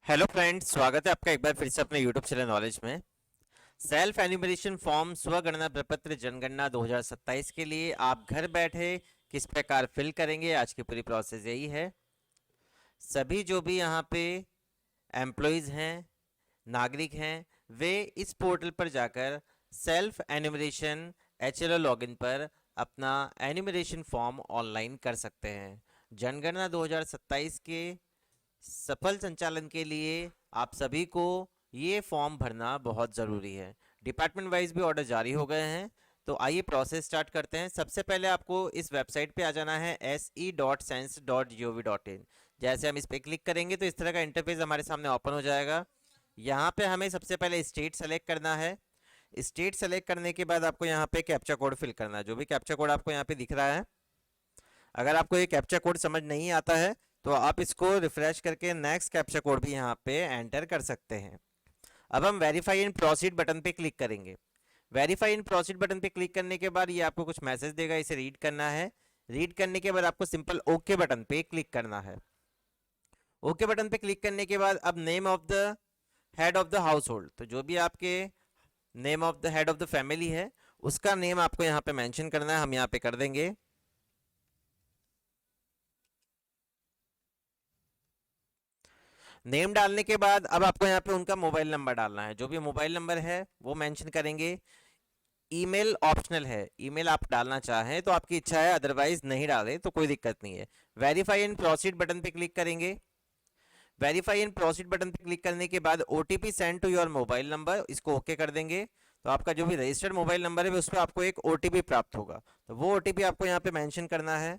Hello friends, स्वागत है आपका एक बार फिर से अपने यूट्यूब चैनल नॉलेज में। सेल्फ एन्यूमरेशन फॉर्म स्वगणना प्रपत्र जनगणना 2027 के लिए आप घर बैठे किस प्रकार फिल करेंगे, आज की पूरी प्रोसेस यही है। सभी जो भी यहाँ पे एम्प्लॉयज़ हैं, नागरिक हैं, वे इस पोर्टल पर जाकर सेल्फ एन्यूमरेशन HLO लॉगिन पर अपना एन्यूमरेशन फॉर्म ऑनलाइन कर सकते हैं। जनगणना 2027 के सफल संचालन के लिए आप सभी को ये फॉर्म भरना बहुत ज़रूरी है। डिपार्टमेंट वाइज भी ऑर्डर जारी हो गए हैं, तो आइए प्रोसेस स्टार्ट करते हैं। सबसे पहले आपको इस वेबसाइट पे आ जाना है se.sense.gov.in। जैसे हम इस पर क्लिक करेंगे तो इस तरह का इंटरफेस हमारे सामने ओपन हो जाएगा। यहाँ पे हमें सबसे पहले स्टेट सेलेक्ट करना है। स्टेट सेलेक्ट करने के बाद आपको यहाँ पे कैप्चा कोड फिल करना है, जो भी कैप्चा कोड आपको यहाँ पे दिख रहा है। अगर आपको ये कैप्चा कोड समझ नहीं आता है तो आप इसको रिफ्रेश करके नेक्स्ट कैप्चा कोड भी यहाँ पे एंटर कर सकते हैं। अब हम वेरीफाई एंड प्रोसीड बटन पे क्लिक करेंगे। वेरीफाई एंड प्रोसीड बटन पे क्लिक करने के बाद ये आपको कुछ मैसेज देगा, इसे रीड करना है। रीड करने के बाद आपको सिंपल ओके बटन पे क्लिक करना है। ओके बटन पे क्लिक करने के बाद अब name of the head of the house hold, तो जो भी आपके name of the head of the family है उसका नेम आपको यहाँ पे मेंशन करना है। हम यहाँ पे कर देंगे। नेम डालने के बाद अब आपको यहाँ पे उनका मोबाइल नंबर डालना है। जो भी मोबाइल नंबर है वो मेंशन करेंगे। ईमेल ऑप्शनल है, ईमेल आप डालना चाहें तो आपकी इच्छा है, अदरवाइज नहीं डालें तो कोई दिक्कत नहीं है। वेरीफाई एंड प्रोसीड बटन पे क्लिक करेंगे। वेरीफाई एंड प्रोसीड बटन पे क्लिक करने के बाद OTP send to your mobile number, इसको ओके कर देंगे। तो आपका जो भी रजिस्टर्ड मोबाइल नंबर है उस पर आपको एक OTP प्राप्त होगा, तो वो OTP आपको यहाँ पे मेंशन करना है।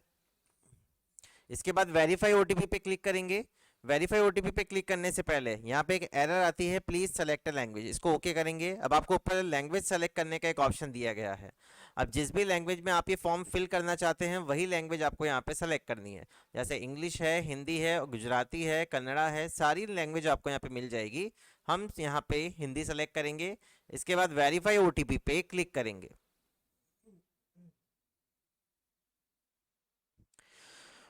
इसके बाद वेरीफाई OTP पे क्लिक करेंगे। वेरीफाई OTP पे क्लिक करने से पहले यहाँ पे एक एरर आती है, प्लीज सेलेक्ट लैंग्वेज, इसको ओके करेंगे। अब आपको ऊपर लैंग्वेज सेलेक्ट करने का एक ऑप्शन दिया गया है। अब जिस भी लैंग्वेज में आप ये फॉर्म फिल करना चाहते हैं वही लैंग्वेज आपको यहाँ पे सेलेक्ट करनी है। जैसे इंग्लिश है, हिंदी है, गुजराती है, कन्नड़ा है, सारी लैंग्वेज आपको यहाँ पे मिल जाएगी। हम यहाँ पे हिंदी सेलेक्ट करेंगे। इसके बाद वेरीफाई OTP पे क्लिक करेंगे।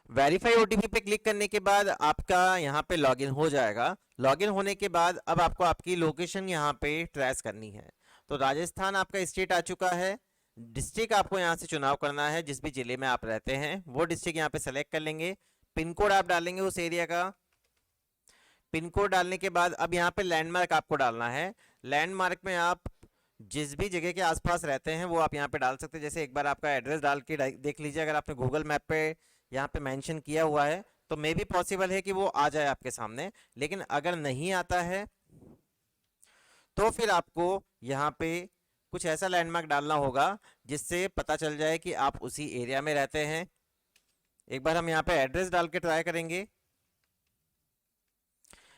वेरीफाई OTP पे क्लिक करने के बाद आपका यहाँ पे लॉगिन हो जाएगा। लॉगिन होने के बाद अब आपको आपकी लोकेशन यहाँ पे ट्रेस करनी है। तो राजस्थान आपका स्टेट आ चुका है। डिस्ट्रिक्ट आपको यहाँ से चुनाव करना है, जिस भी जिले में आप रहते हैं वो डिस्ट्रिक्ट यहाँ पे सेलेक्ट कर लेंगे। पिन कोड आप डालेंगे उस एरिया का। पिन कोड डालने के बाद अब यहाँ पे लैंडमार्क आपको डालना है। लैंडमार्क में आप जिस भी जगह के आसपास रहते हैं वो आप यहाँ पे डाल सकते हैं। जैसे एक बार आपका एड्रेस डाल के देख लीजिए, अगर आपने गूगल मैप पे यहाँ पे मेंशन किया हुआ है तो मे भी पॉसिबल है कि वो आ जाए आपके सामने। लेकिन अगर नहीं आता है तो फिर आपको यहाँ पे कुछ ऐसा लैंडमार्क डालना होगा जिससे पता चल जाए कि आप उसी एरिया में रहते हैं। एक बार हम यहाँ पे एड्रेस डाल के ट्राई करेंगे।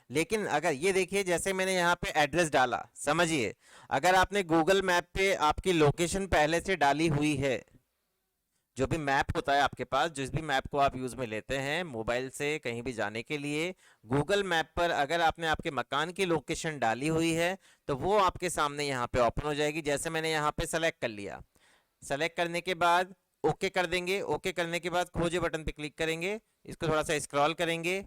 लेकिन अगर ये देखिए, जैसे मैंने यहाँ पे एड्रेस डाला, समझिए अगर आपने गूगल मैप पे आपकी लोकेशन पहले से डाली हुई है, जो भी मैप होता है आपके पास, जिस भी मैप को आप यूज में लेते हैं मोबाइल से कहीं भी जाने के लिए, गूगल मैप पर अगर आपने आपके मकान की लोकेशन डाली हुई है तो वो आपके सामने यहाँ पे ओपन हो जाएगी। जैसे मैंने यहाँ पे सेलेक्ट कर लिया। सेलेक्ट करने के बाद ओके कर देंगे। ओके करने के बाद खोजे बटन पे क्लिक करेंगे। इसको थोड़ा सा स्क्रॉल करेंगे।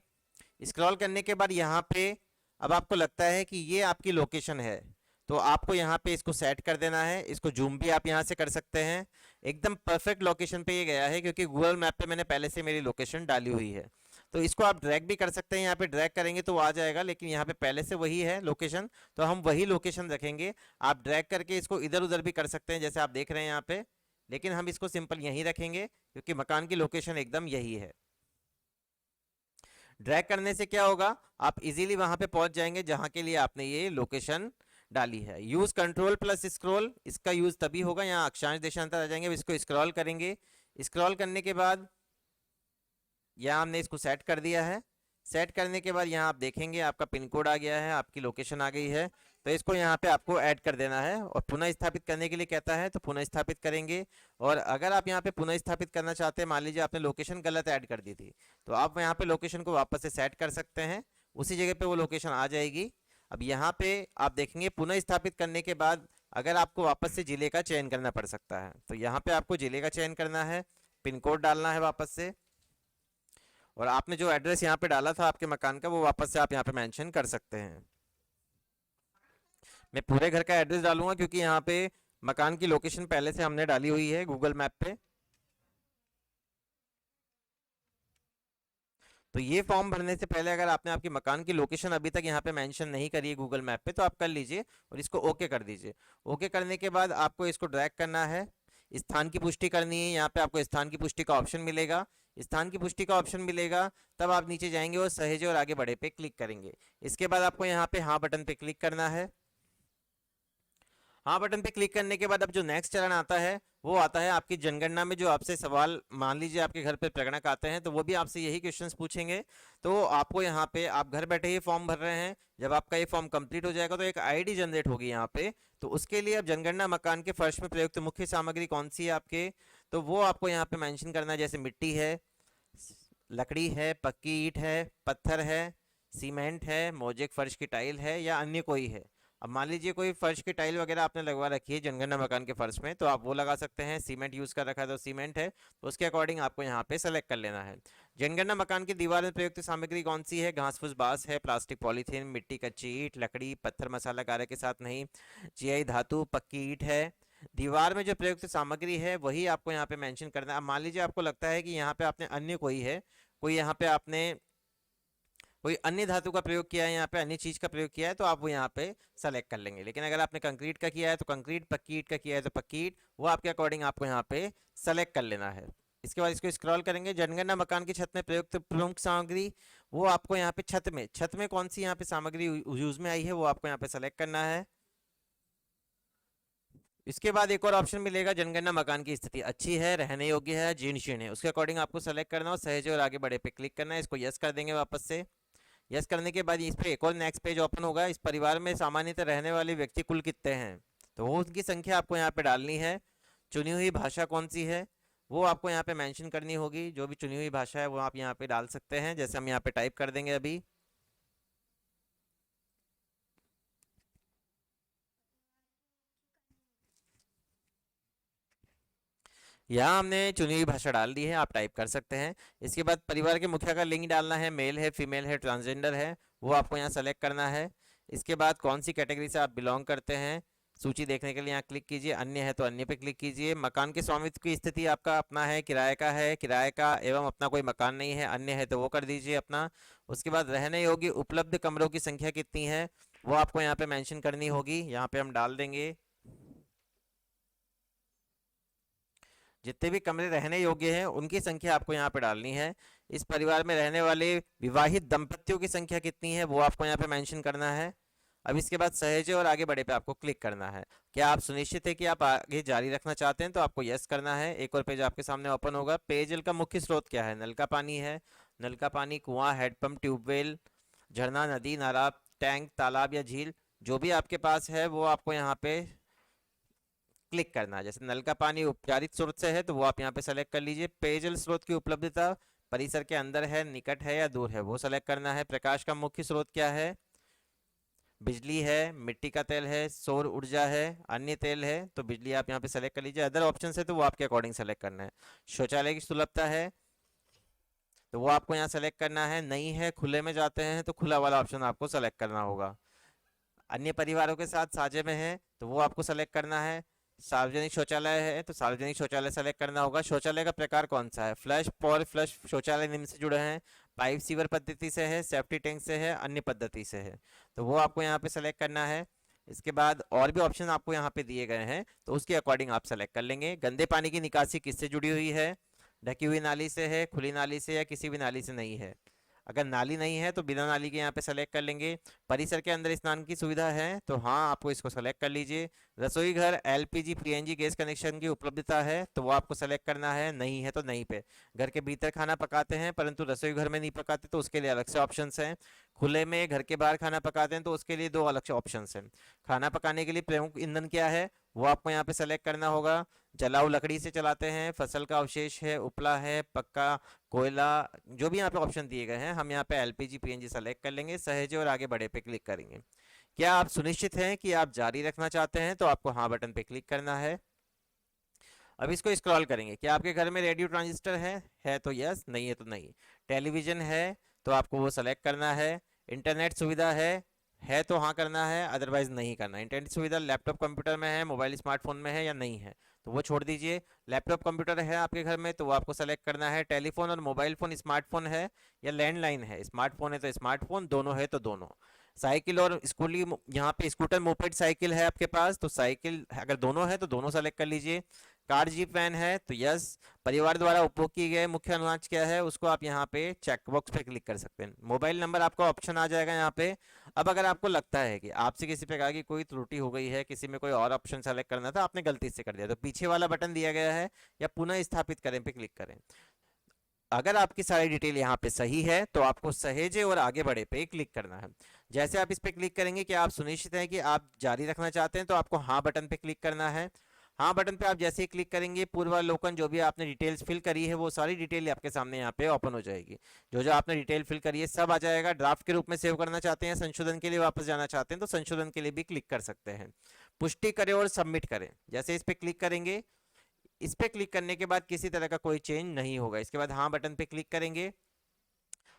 स्क्रॉल करने के बाद यहाँ पे अब आपको लगता है कि ये आपकी लोकेशन है तो आपको यहाँ पे इसको सेट कर देना है। इसको जूम भी आप यहाँ से कर सकते हैं। एकदम परफेक्ट लोकेशन पे ये गया है क्योंकि गूगल मैप पे मैंने पहले से मेरी लोकेशन डाली हुई है। तो इसको आप ड्रैग भी कर सकते हैं, यहाँ पे ड्रैग करेंगे तो वो आ जाएगा, लेकिन यहाँ पे पहले से वही है लोकेशन तो हम वही लोकेशन रखेंगे। आप ड्रैग करके इसको इधर उधर भी कर सकते हैं जैसे आप देख रहे हैं यहाँ पे, लेकिन हम इसको सिंपल यहीं रखेंगे क्योंकि मकान की लोकेशन एकदम यही है। ड्रैग करने से क्या होगा, आप इजीली वहां पे पहुंच जाएंगे जहां के लिए आपने ये लोकेशन डाली है। यूज कंट्रोल प्लस स्क्रॉल, इसका यूज तभी होगा, यहाँ अक्षांश देशांतर आ जाएंगे। इसको स्क्रॉल करेंगे। स्क्रॉल करने के बाद यहाँ हमने इसको सेट कर दिया है। सेट करने के बाद यहाँ आप देखेंगे आपका पिन कोड आ गया है, आपकी लोकेशन आ गई है। तो इसको यहाँ पे आपको ऐड कर देना है और पुनः स्थापित करने के लिए कहता है तो पुनः स्थापित करेंगे। और अगर आप यहाँ पे पुनः स्थापित करना चाहते हैं, मान लीजिए आपने लोकेशन गलत ऐड कर दी थी, तो आप यहाँ पे लोकेशन को वापस से सेट कर सकते हैं, उसी जगह पे वो लोकेशन आ जाएगी। अब यहाँ पे आप देखेंगे पुनः स्थापित करने के बाद अगर आपको वापस से जिले का चयन करना पड़ सकता है, तो यहाँ पे आपको जिले का चयन करना है, पिन कोड डालना है वापस से। और आपने जो एड्रेस यहाँ पे डाला था आपके मकान का, वो वापस से आप यहाँ पे मेंशन कर सकते हैं। मैं पूरे घर का एड्रेस डालूंगा क्योंकि यहाँ पे मकान की लोकेशन पहले से हमने डाली हुई है गूगल मैप पे। तो ये फॉर्म भरने से पहले अगर आपने आपकी मकान की लोकेशन अभी तक यहाँ पे मेंशन नहीं करी है गूगल मैप पे, तो आप कर लीजिए और इसको ओके कर दीजिए। ओके करने के बाद आपको इसको ड्रैग करना है, स्थान की पुष्टि करनी है। यहाँ पे आपको स्थान की पुष्टि का ऑप्शन मिलेगा। स्थान की पुष्टि का ऑप्शन मिलेगा तब आप नीचे जाएंगे और सहेजे और आगे बढ़े पे क्लिक करेंगे। इसके बाद आपको यहाँ पे हाँ बटन पे क्लिक करना है। हाँ बटन पे क्लिक करने के बाद अब जो नेक्स्ट चरण आता है वो आता है आपकी जनगणना में जो आपसे सवाल, मान लीजिए आपके घर पे प्रगणक आते हैं तो वो भी आपसे यही क्वेश्चंस पूछेंगे। तो आपको यहाँ पे आप घर बैठे ही फॉर्म भर रहे हैं, जब आपका ये फॉर्म कंप्लीट हो जाएगा तो एक आईडी जनरेट होगी यहाँ पे। तो उसके लिए अब जनगणना मकान के फर्श में प्रयुक्त मुख्य सामग्री कौन सी है आपके, तो वो आपको यहाँ पे मेंशन करना है। जैसे मिट्टी है, लकड़ी है, पक्की ईंट है, पत्थर है, सीमेंट है, मोजेक फर्श की टाइल है या अन्य कोई है। अब मान लीजिए कोई फर्श की टाइल वगैरह आपने लगवा रखी है जनगणना मकान के फर्श में, तो आप वो लगा सकते हैं। सीमेंट यूज़ कर रखा है तो सीमेंट है, तो उसके अकॉर्डिंग आपको यहाँ पे सेलेक्ट कर लेना है। जनगणना मकान की दीवार में प्रयुक्त सामग्री कौन सी है, घास फूस बांस है, प्लास्टिक पॉलीथीन, मिट्टी कच्ची ईंट, लकड़ी, पत्थर मसाला कार्य के साथ नहीं, जीआई धातु, पक्की ईंट है। दीवार में जो प्रयुक्त सामग्री है वही आपको यहाँ पे मेंशन करना है। अब मान लीजिए आपको लगता है कि यहाँ पे आपने अन्य कोई है, कोई यहाँ पे आपने कोई अन्य धातु का प्रयोग किया है, यहाँ पे अन्य चीज का प्रयोग किया है, तो आप वो यहाँ पे सेलेक्ट कर लेंगे। लेकिन अगर आपने कंक्रीट का किया है तो कंक्रीट, पक्की ईंट का किया है तो पक्की ईंट, वो आपके अकॉर्डिंग आपको यहाँ पे सेलेक्ट कर लेना है। इसके बाद इसको स्क्रॉल करेंगे, जनगणना मकान की छत में प्रयुक्त प्रमुख सामग्री, वो आपको यहाँ पे छत में कौन सी यहाँ पे सामग्री यूज में आई है वो आपको यहाँ पे सेलेक्ट करना है। इसके बाद एक और ऑप्शन मिलेगा, जनगणना मकान की स्थिति अच्छी है, रहने योग्य है, जीर्ण शीर्ण है, उसके अकॉर्डिंग आपको सेलेक्ट करना और सहेजे और आगे बढ़े पे क्लिक करना है। इसको यस कर देंगे वापस से। यस करने के बाद इस पे एक और नेक्स्ट पेज ओपन होगा। इस परिवार में सामान्यतः रहने वाले व्यक्ति कुल कितने हैं, तो वो उनकी संख्या आपको यहाँ पे डालनी है। चुनी हुई भाषा कौन सी है वो आपको यहाँ पे मेंशन करनी होगी। जो भी चुनी हुई भाषा है वो आप यहाँ पे डाल सकते हैं, जैसे हम यहाँ पे टाइप कर देंगे अभी। यहाँ हमने चुनी हुई भाषा डाल दी है, आप टाइप कर सकते हैं। इसके बाद परिवार के मुखिया का लिंग डालना है, मेल है, फीमेल है, ट्रांसजेंडर है, वो आपको यहाँ सेलेक्ट करना है। इसके बाद कौन सी कैटेगरी से आप बिलोंग करते हैं, सूची देखने के लिए यहाँ क्लिक कीजिए। अन्य है तो अन्य पे क्लिक कीजिए। मकान के स्वामित्व की स्थिति आपका अपना है, किराए का है, किराए का एवं अपना कोई मकान नहीं है, अन्य है तो वो कर दीजिए अपना। उसके बाद रहने योग्य उपलब्ध कमरों की संख्या कितनी है वो आपको यहाँ पे मेंशन करनी होगी, यहाँ पे हम डाल देंगे। जितने भी कमरे रहने योग्य हैं उनकी संख्या आपको यहाँ पे डालनी है। इस परिवार में रहने वाले विवाहित दंपतियों की संख्या कितनी है वो आपको यहाँ पे मेंशन करना है। अब इसके बाद सहेजे और आगे बढ़े पे आपको क्लिक करना है। क्या आप सुनिश्चित है कि आप आगे जारी रखना चाहते हैं, तो आपको यस करना है। एक और पेज आपके सामने ओपन होगा। पेयजल का मुख्य स्रोत क्या है, नल का पानी है। नल का पानी कुआं, हैंडपंप, ट्यूबवेल, झरना, नदी, नाला, टैंक, तालाब या झील, जो भी आपके पास है वो आपको यहाँ पे क्लिक करना है। जैसे नल का पानी उपचारित स्रोत से है तो वो आप यहाँ पे सेलेक्ट कर लीजिए। पेयजल स्रोत की उपलब्धता परिसर के अंदर है, निकट है या दूर है, वो सेलेक्ट करना है। प्रकाश का मुख्य स्रोत क्या है, बिजली है, मिट्टी का तेल है, सौर ऊर्जा है, अन्य तेल है, तो बिजली आप यहाँ पे सेलेक्ट कर लीजिए। अदर ऑप्शन है तो वो आपके अकॉर्डिंग सेलेक्ट करना है। शौचालय की सुलभता है तो वो आपको यहाँ सेलेक्ट करना है। नहीं है, खुले में जाते हैं तो खुला वाला ऑप्शन आपको सेलेक्ट करना होगा। अन्य परिवारों के साथ साझे में है तो वो आपको सेलेक्ट करना है। सार्वजनिक शौचालय है तो सार्वजनिक शौचालय सेलेक्ट करना होगा। शौचालय का प्रकार कौन सा है, फ्लश, पॉर फ्लश शौचालय निम्न से जुड़े हैं, पाइप सीवर पद्धति से है, सेफ्टी टैंक से है, अन्य पद्धति से है, तो वो आपको यहाँ पे सेलेक्ट करना है। इसके बाद और भी ऑप्शन आपको यहाँ पे दिए गए हैं तो उसके अकॉर्डिंग आप सेलेक्ट कर लेंगे। गंदे पानी की निकासी किससे जुड़ी हुई है, ढकी हुई नाली से है, खुली नाली से या किसी भी नाली से नहीं है। अगर नाली नहीं है तो बिना नाली के यहाँ पे सेलेक्ट कर लेंगे। परिसर के अंदर स्नान की सुविधा है तो हाँ आपको इसको सेलेक्ट कर लीजिए। रसोई घर, एलपीजी, पीएनजी गैस कनेक्शन की उपलब्धता है तो वो आपको सेलेक्ट करना है। नहीं है तो नहीं पे। घर के भीतर खाना पकाते हैं परंतु रसोई घर में नहीं पकाते तो उसके लिए अलग से ऑप्शन हैं। खुले में घर के बाहर खाना पकाते हैं तो उसके लिए दो अलग से ऑप्शन हैं। खाना पकाने के लिए प्रमुख ईंधन क्या है वो आपको यहाँ पे सेलेक्ट करना होगा। जलाऊ लकड़ी से चलाते हैं, फसल का अवशेष है, उपला है, पक्का कोयला, जो भी यहाँ पे ऑप्शन दिए गए हैं हम यहाँ पे एलपीजी पीएनजी सेलेक्ट कर लेंगे। सहेजे और आगे बढ़े पे क्लिक करेंगे। क्या आप सुनिश्चित हैं कि आप जारी रखना चाहते हैं, तो आपको हाँ बटन पे क्लिक करना है। अब इसको स्क्रॉल करेंगे। क्या आपके घर में रेडियो ट्रांजिस्टर है तो यस, नहीं है तो नहीं। टेलीविज़न है तो आपको वो सेलेक्ट करना है, इंटरनेट सुविधा है तो हाँ करना है, अदरवाइज नहीं करना। इंटरनेट सुविधा लैपटॉप कंप्यूटर में है, मोबाइल स्मार्टफोन में है या नहीं है, तो वो छोड़ दीजिए। लैपटॉप कंप्यूटर है आपके घर में तो वो आपको सेलेक्ट करना है। टेलीफोन और मोबाइल फ़ोन स्मार्टफोन है या लैंडलाइन है, स्मार्टफोन है तो स्मार्टफोन, दोनों है तो दोनों। साइकिल और स्कूली, यहाँ पे स्कूटर मोपेड साइकिल है आपके पास तो साइकिल अगर दोनों है तो दोनों सेलेक्ट कर लीजिए। कार जीप वैन है तो यस। परिवार द्वारा उपभोग किए गए मुख्य अनुदान क्या है उसको आप यहाँ पे चेक बॉक्स पे क्लिक कर सकते हैं। मोबाइल नंबर आपका ऑप्शन आ जाएगा यहाँ पे। अब अगर आपको लगता है कि आपसे किसी प्रकार की कोई त्रुटि हो गई है, किसी में कोई और ऑप्शन सेलेक्ट करना था आपने गलती से कर दिया, तो पीछे वाला बटन दिया गया है या पुनः स्थापित करें पे क्लिक करें। अगर आपकी सारी डिटेल यहाँ पे सही है तो आपको सहेजे और आगे बढ़े पे क्लिक करना है। जैसे आप इस पे क्लिक करेंगे कि आप सुनिश्चित हैं कि आप जारी रखना चाहते हैं तो आपको हाँ बटन पे क्लिक करना है। हाँ बटन पे आप जैसे ही क्लिक करेंगे पूर्वावलोकन जो भी आपने डिटेल्स फिल करी है वो सारी डिटेल आपके सामने यहाँ पे ओपन हो जाएगी। जो जो आपने डिटेल फिल करी है सब आ जाएगा। ड्राफ्ट के रूप में सेव करना चाहते हैं, संशोधन के लिए वापस जाना चाहते हैं तो संशोधन के लिए भी क्लिक कर सकते हैं। पुष्टि करें और सबमिट करें, जैसे इस पे क्लिक करेंगे, इस पे क्लिक करने के बाद किसी तरह का कोई चेंज नहीं होगा। इसके बाद हाँ बटन पे क्लिक करेंगे।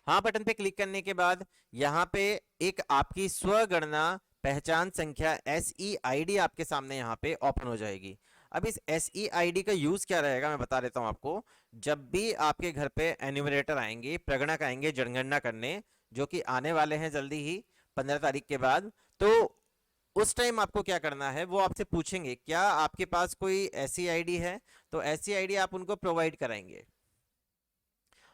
हाँ बटन पे क्लिक करने के बाद यहाँ पे एक आपकी स्वगणना पहचान संख्या SEID आपके सामने यहाँ पे ओपन हो जाएगी। अब इस SEID का यूज क्या रहेगा मैं बता देता हूँ आपको। जब भी आपके घर पे एन्यूमरेटर आएंगे, प्रगणक आएंगे जनगणना करने, जो कि आने वाले हैं जल्दी ही 15 तारीख के बाद, तो उस टाइम आपको क्या करना है वो आपसे पूछेंगे क्या आपके पास कोई SEID है, तो SEID आप उनको प्रोवाइड कराएंगे।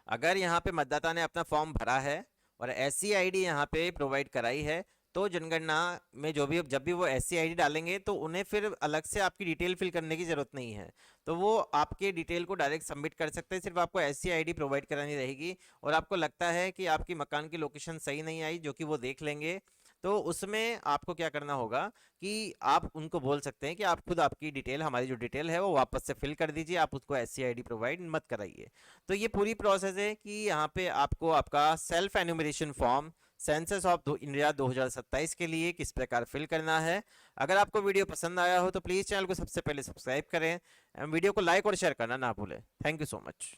अगर यहाँ पे मतदाता ने अपना फॉर्म भरा है और SEID यहाँ पे प्रोवाइड कराई है तो जनगणना में जो भी जब भी वो SEID डालेंगे तो उन्हें फिर अलग से आपकी डिटेल फिल करने की जरूरत नहीं है, तो वो आपके डिटेल को डायरेक्ट सबमिट कर सकते हैं। सिर्फ आपको SEID प्रोवाइड करानी रहेगी। और आपको लगता है कि आपकी मकान की लोकेशन सही नहीं आई, जो कि वो देख लेंगे, तो उसमें आपको क्या करना होगा कि आप उनको बोल सकते हैं कि आप खुद आपकी डिटेल, हमारी जो डिटेल है वो वापस से फिल कर दीजिए, आप उसको SEID प्रोवाइड मत कराइए। तो ये पूरी प्रोसेस है कि यहाँ पे आपको आपका self enumeration form census of India 2027 के लिए किस प्रकार फिल करना है। अगर आपको वीडियो पसंद आया हो तो प्लीज़ चैनल को सबसे पहले सब्सक्राइब करें, वीडियो को लाइक और शेयर करना ना भूलें। Thank you so much.